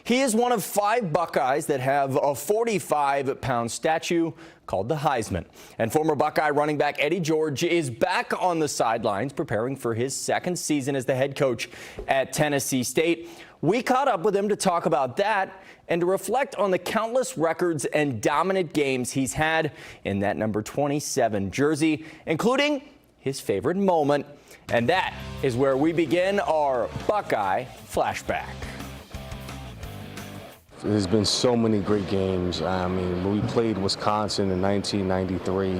He is one of 5 Buckeyes that have a 45-pound statue called the Heisman. And former Buckeye running back Eddie George is back on the sidelines preparing for his second season as the head coach at Tennessee State. We caught up with him to talk about that and to reflect on the countless records and dominant games he's had in that number 27 jersey, including his favorite moment. And that is where we begin our Buckeye Flashback. There's been so many great games. I mean, when we played Wisconsin in 1993,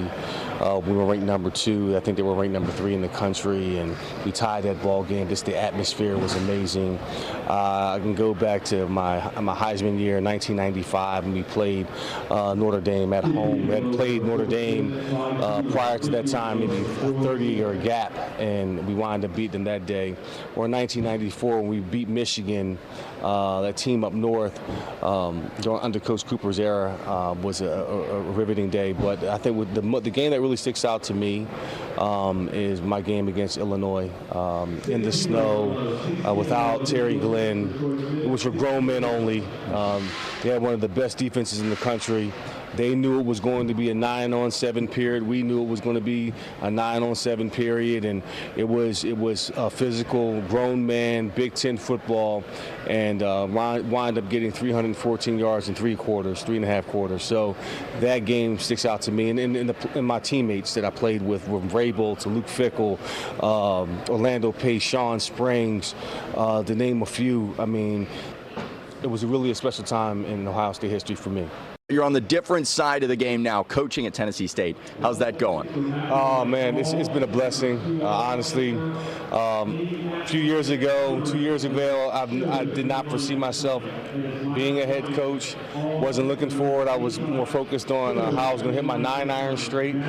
we were ranked number 2. I think they were ranked number 3 in the country, and we tied that ball game. Just the atmosphere was amazing. I can go back to my Heisman year in 1995 when we played Notre Dame at home. We had played Notre Dame prior to that time, maybe a 30-year gap, and we wound up beating them that day. Or in 1994 when we beat Michigan, that team up north, under Coach Cooper's era, was a riveting day. But I think with the game that really sticks out to me is my game against Illinois in the snow without Terry Glenn, which were grown men only. They had one of the best defenses in the country. They knew it was going to be a 9-on-7 period. We knew it was going to be a 9-on-7 period, and it was a physical, grown man, Big Ten football, and wind up getting 314 yards in 3.5 quarters. So that game sticks out to me, and my teammates that I played with, from Vrabel to Luke Fickell, Orlando Pace, Sean Springs, to name a few. I mean, it was really a special time in Ohio State history for me. You're on the different side of the game now, coaching at Tennessee State. How's that going? Oh, man, it's been a blessing, honestly. A few years ago, 2 years ago, I did not foresee myself being a head coach. Wasn't looking for it. I was more focused on how I was going to hit my 9-iron straight.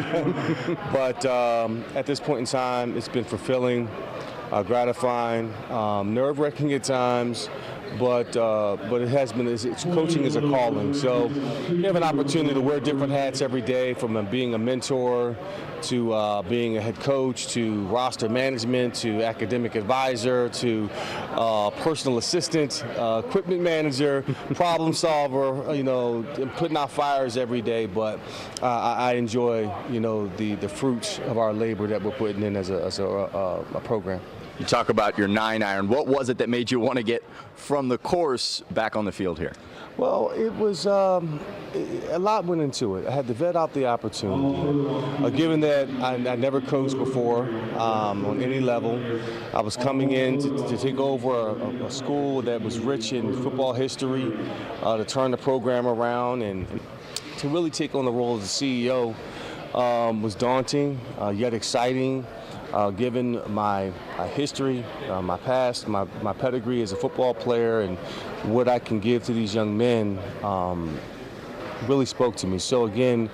But at this point in time, it's been fulfilling, gratifying, nerve-wracking at times. But it has been, coaching is a calling. So you have an opportunity to wear different hats every day, from being a mentor to being a head coach to roster management to academic advisor to personal assistant, equipment manager, problem solver, putting out fires every day. But I enjoy, the fruits of our labor that we're putting in as a program. You talk about your 9-iron. What was it that made you want to get from the course back on the field here? Well, it was a lot went into it. I had to vet out the opportunity. Given that I never coached before on any level, I was coming in to take over a school that was rich in football history, to turn the program around, and to really take on the role as the CEO was daunting, yet exciting. Given my history, my past, my pedigree as a football player, and what I can give to these young men, really spoke to me. So again,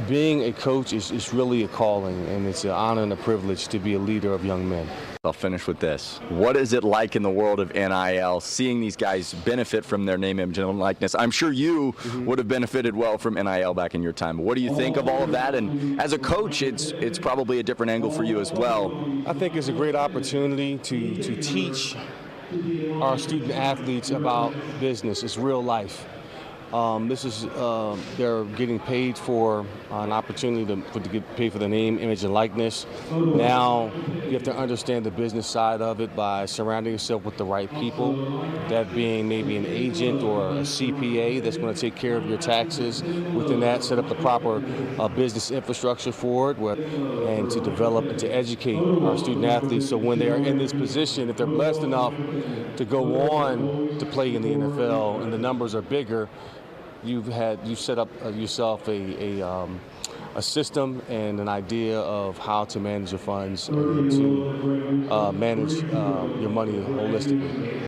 being a coach is really a calling, and it's an honor and a privilege to be a leader of young men. I'll finish with this. What is it like in the world of NIL, seeing these guys benefit from their name, image, and likeness? I'm sure you would have benefited well from NIL back in your time. What do you think of all of that? And as a coach, it's probably a different angle for you as well. I think it's a great opportunity to teach our student athletes about business. It's real life. They're getting paid for an opportunity to get paid for the name, image, and likeness. Now you have to understand the business side of it by surrounding yourself with the right people, that being maybe an agent or a CPA that's going to take care of your taxes. Within that, set up the proper business infrastructure for it, and to develop and to educate our student athletes, so when they are in this position, if they're blessed enough to go on to play in the NFL and the numbers are bigger, you've set up yourself a system and an idea of how to manage your funds and to manage your money holistically.